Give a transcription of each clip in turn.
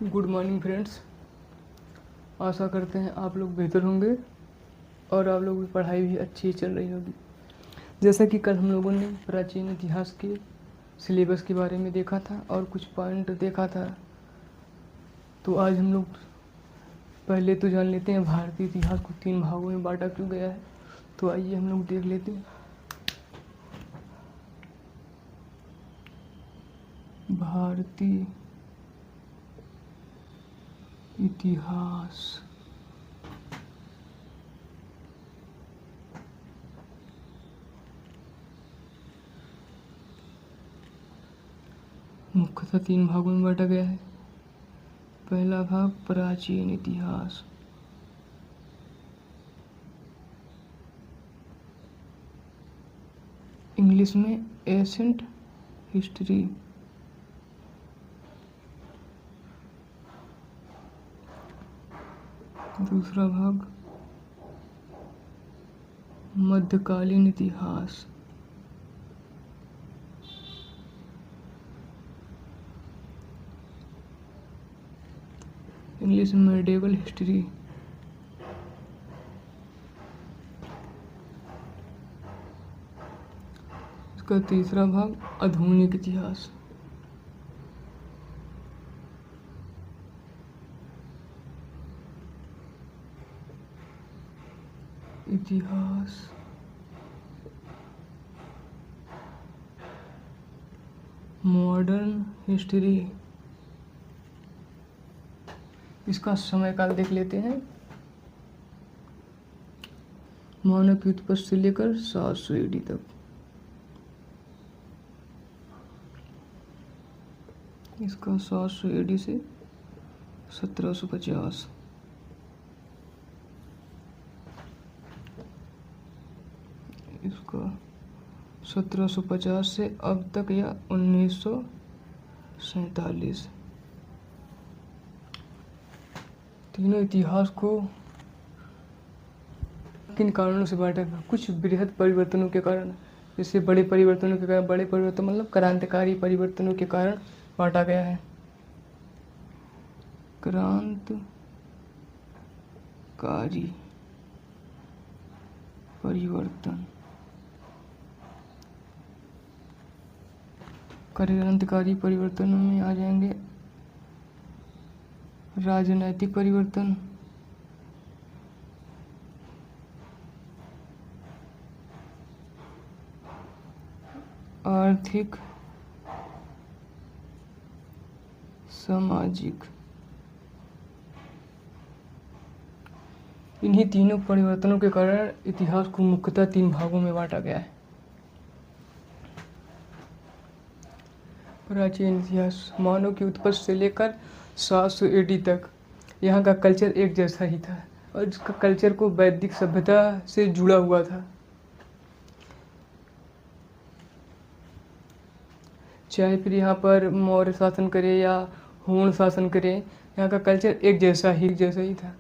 Good morning friends. आशा करते हैं आप लोग बेहतर होंगे और आप लोगों की पढ़ाई भी अच्छी चल रही होगी। जैसा कि कल हम लोगों ने प्राचीन इतिहास के सिलेबस के बारे में देखा था और कुछ पॉइंट देखा था, तो आज हम लोग पहले तो जान लेते हैं भारतीय इतिहास को 3 भागों में बांटा क्यों गया है। तो आइए हम लोग देख लेते हैं भारतीय इतिहास। मुख्यतः 3 भागों में बांटा गया है। पहला भाग प्राचीन इतिहास, इंग्लिश में एंशिएंट हिस्ट्री। दूसरा भाग मध्यकालीन इतिहास, इंग्लिश में मेडिवल हिस्ट्री। इसका तीसरा भाग आधुनिक इतिहास। Modern history. इसका समय काल देख लेते हैं। मानव की उत्पत्ति से लेकर 700 AD तक। इसका 700 AD से 1750। इसका 1750 से अब तक या 1947। तीनों इतिहास को किन कारणों से बांटा गया? कुछ बृहद परिवर्तनों के कारण, जैसे बड़े परिवर्तनों के कारण, बड़े परिवर्तन मतलब क्रांतिकारी परिवर्तनों के कारण बांटा गया है। क्रांतिकारी परिवर्तन, क्रांतिकारी परिवर्तनों में आ जाएंगे राजनैतिक परिवर्तन, आर्थिक, सामाजिक। इन्हीं तीनों परिवर्तनों के कारण इतिहास को मुख्यतः 3 भागों में बांटा गया है। प्राचीन इतिहास, मानव की उत्पत्ति से लेकर 700 AD तक यहाँ का कल्चर एक जैसा ही था और इसका कल्चर को वैदिक सभ्यता से जुड़ा हुआ था। चाहे फिर यहाँ पर मौर्य शासन करे या हुण शासन करे, यहाँ का कल्चर एक जैसा ही था।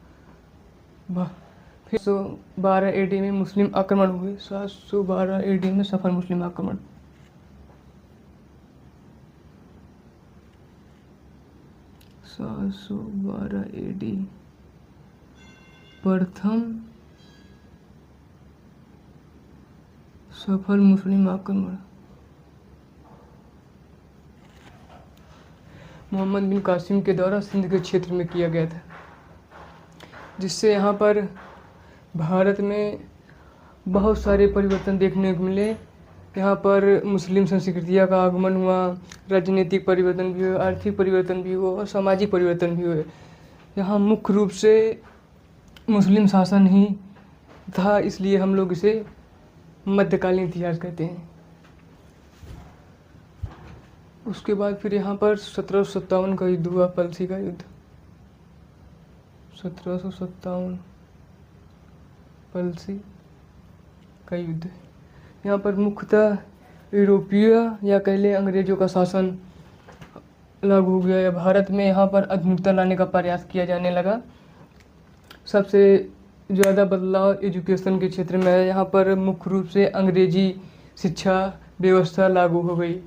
फिर 712 AD में मुस्लिम आक्रमण हुए। 712 AD में सफल मुस्लिम आक्रमण। AD प्रथम सफल मुस्लिम आक्रमण मोहम्मद बिन कासिम के द्वारा सिंध के क्षेत्र में किया गया था, जिससे यहाँ पर भारत में बहुत सारे परिवर्तन देखने को मिले। यहाँ पर मुस्लिम संस्कृतियाँ का आगमन हुआ, राजनीतिक परिवर्तन भी हुए, आर्थिक परिवर्तन भी हुआ और सामाजिक परिवर्तन भी हुए। यहाँ मुख्य रूप से मुस्लिम शासन ही था, इसलिए हम लोग इसे मध्यकालीन इतिहास कहते हैं। उसके बाद फिर यहाँ पर 1757 का युद्ध हुआ, प्लसी का युद्ध। 1757 प्लसी का युद्ध। यहाँ पर मुख्यतः यूरोपीय या कह लें अंग्रेजों का शासन लागू हो गया या भारत में यहाँ पर आधुनिकता लाने का प्रयास किया जाने लगा। सबसे ज़्यादा बदलाव एजुकेशन के क्षेत्र में है। यहाँ पर मुख्य रूप से अंग्रेजी शिक्षा व्यवस्था लागू हो गई।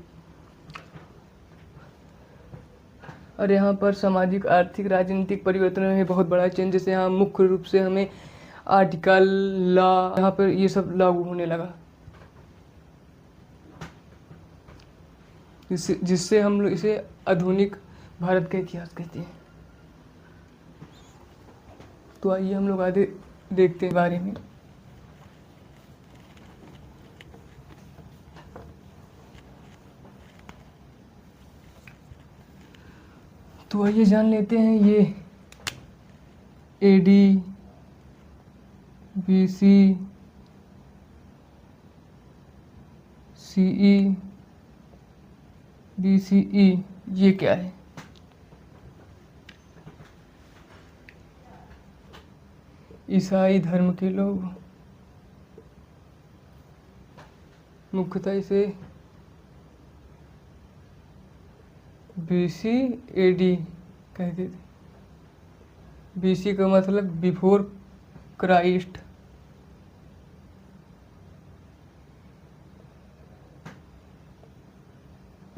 और यहाँ पर सामाजिक, आर्थिक, राजनीतिक परिवर्तन में बहुत बड़ा चेंज। जैसे यहाँ मुख्य रूप से हमें आर्टिकल, लॉ, यहाँ पर ये सब लागू होने लगा, जिससे हम लोग इसे आधुनिक भारत का इतिहास कहते हैं। तो आइए हम लोग आगे देखते हैं बारे में। तो आइए जान लेते हैं ये AD, BC, CE, BCE ये क्या है। ईसाई धर्म के लोग मुख्यतः इसे BC AD कहते थे। BC का मतलब before Christ,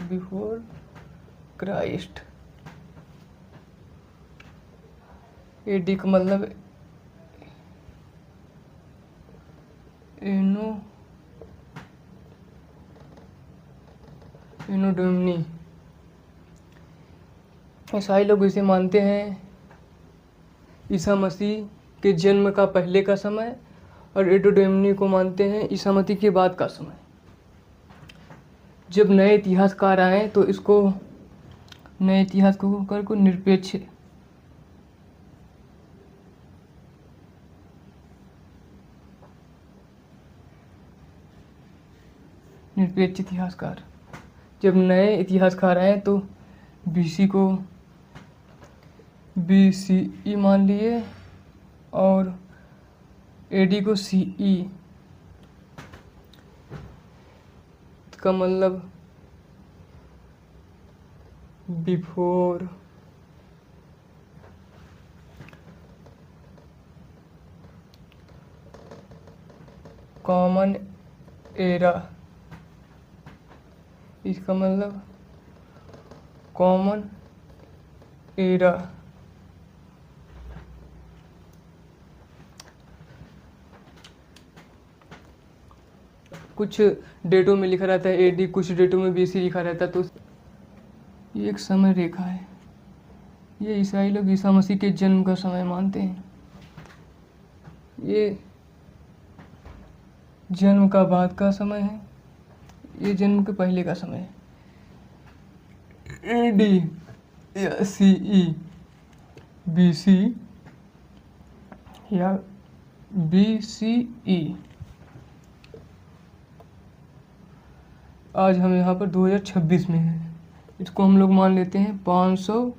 before Christ. AD का मतलब एनो डोमिनी। ईसाई लोग इसे मानते हैं ईसा मसीह के जन्म का पहले का समय, और एडो डोमिनी को मानते हैं ईसा मसीह के बाद का समय। जब नए इतिहासकार आए तो इसको, नए इतिहासकार को निरपेक्ष इतिहासकार, जब नए इतिहासकार आए तो BC को BCE मान लिए और AD को CE का मतलब बिफोर कॉमन एरा, इसका मतलब कॉमन एरा। कुछ डेटों में लिखा रहता है AD, कुछ डेटों में BC लिखा रहता है। तो ये एक समय रेखा है। ये ईसाई लोग ईसा मसीह के जन्म का समय मानते हैं। ये जन्म का बाद का समय है, ये जन्म के पहले का समय है। AD या CE, BC या BCE। आज हम यहाँ पर 2026 में हैं। इसको हम लोग मान लेते हैं 500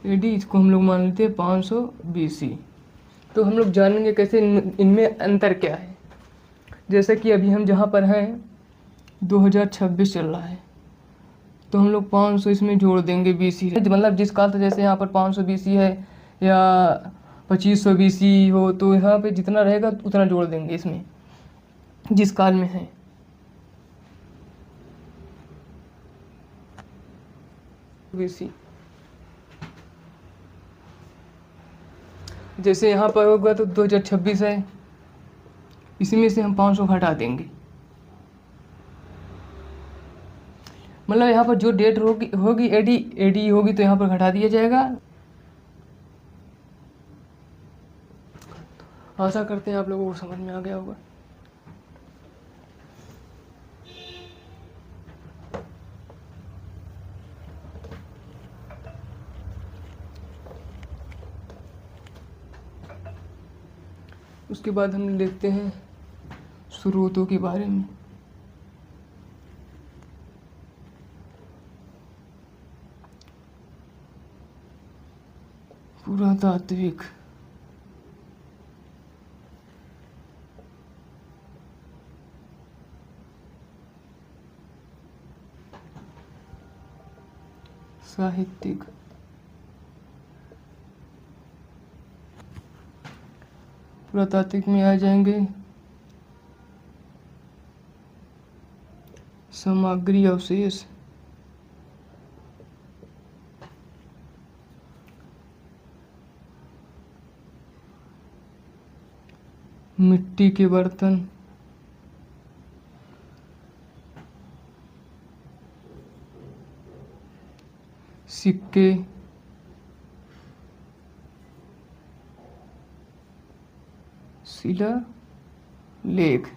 AD, इसको हम लोग मान लेते हैं 500 BC। तो हम लोग जानेंगे कैसे इनमें अंतर क्या है। जैसे कि अभी हम जहाँ पर हैं 2026 चल रहा है, तो हम लोग 500 इसमें जोड़ देंगे BC, मतलब जिस काल, तो जैसे यहाँ पर 500 BC है या 2500 BC हो, तो यहाँ पे जितना रहेगा उतना जोड़ देंगे इसमें जिस काल में है। BC जैसे यहाँ पर होगा तो 2026 है, इसी में से हम 500 हटा देंगे। मतलब यहाँ पर जो डेट होगी AD होगी तो यहाँ पर घटा दिया जाएगा। आशा करते हैं आप लोगों को समझ में आ गया होगा। उसके बाद हम देखते हैं स्रोतों के बारे में। पुरातात्विक, साहित्यिक, पुरातात्विक में आ जाएंगे सामग्री अवशेष, मिट्टी के बर्तन, सिक्के, शिला लेख।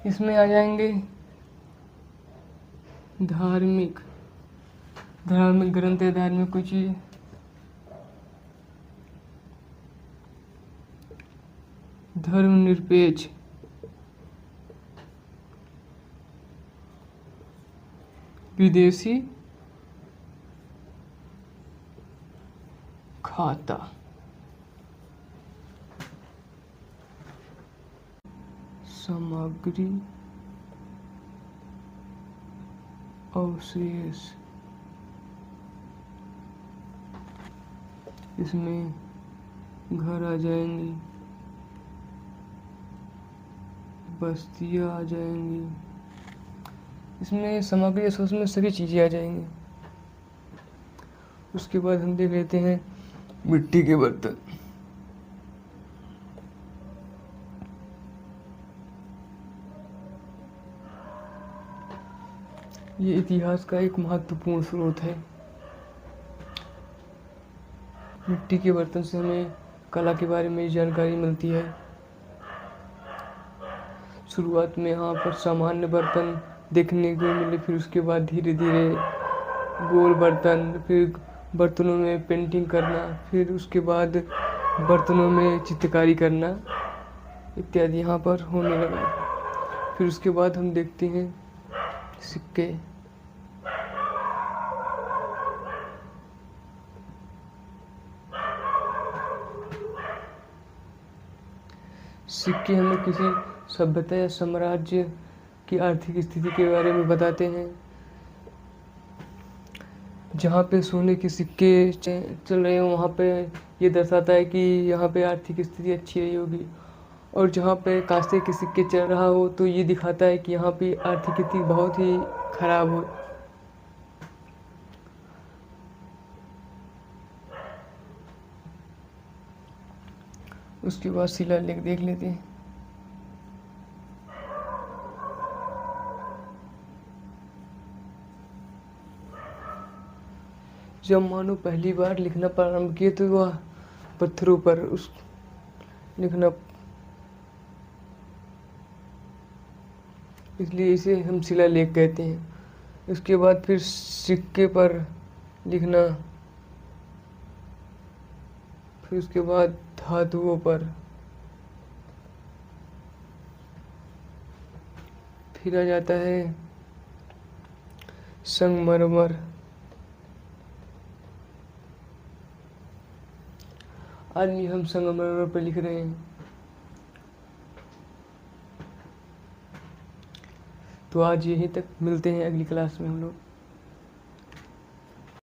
इसमें आ जाएंगे धार्मिक ग्रंथ या धार्मिक कोई चीज़, धर्मनिरपेक्ष, विदेशी खाता, सामग्री अवशेष। इसमें घर आ जाएंगी, बस्तियाँ आ जाएंगी, इसमें सामग्री अवशेष में सभी चीज़ें आ जाएंगी। उसके बाद हम देख लेते हैं मिट्टी के बर्तन। ये इतिहास का एक महत्वपूर्ण स्रोत है। मिट्टी के बर्तन से हमें कला के बारे में जानकारी मिलती है। शुरुआत में यहाँ पर सामान्य बर्तन देखने को मिले, फिर उसके बाद धीरे धीरे गोल बर्तन, फिर बर्तनों में पेंटिंग करना, फिर उसके बाद बर्तनों में चित्रकारी करना इत्यादि यहाँ पर होने लगा। फिर उसके बाद हम देखते हैं सिक्के। सिक्के हमें किसी सभ्यता या साम्राज्य की आर्थिक स्थिति के बारे में बताते हैं। जहाँ पे सोने के सिक्के चल रहे हो वहाँ पे ये दर्शाता है कि यहाँ पे आर्थिक स्थिति अच्छी रही होगी, और जहाँ पे कांसे के सिक्के चल रहा हो तो ये दिखाता है कि यहाँ पे आर्थिक स्थिति बहुत ही खराब हो। उसके बाद शिलालेख देख लेते हैं। जब मानव पहली बार लिखना प्रारंभ किए तो वह पत्थरों पर उस लिखना, इसलिए इसे हम शिलालेख कहते हैं। उसके बाद फिर सिक्के पर लिखना, फिर उसके बाद धातुओं पर, फिर आ जाता है संगमरमर। आज भी हम संगमरमर पर लिख रहे हैं। तो आज यहीं तक, मिलते हैं अगली क्लास में हम लोग।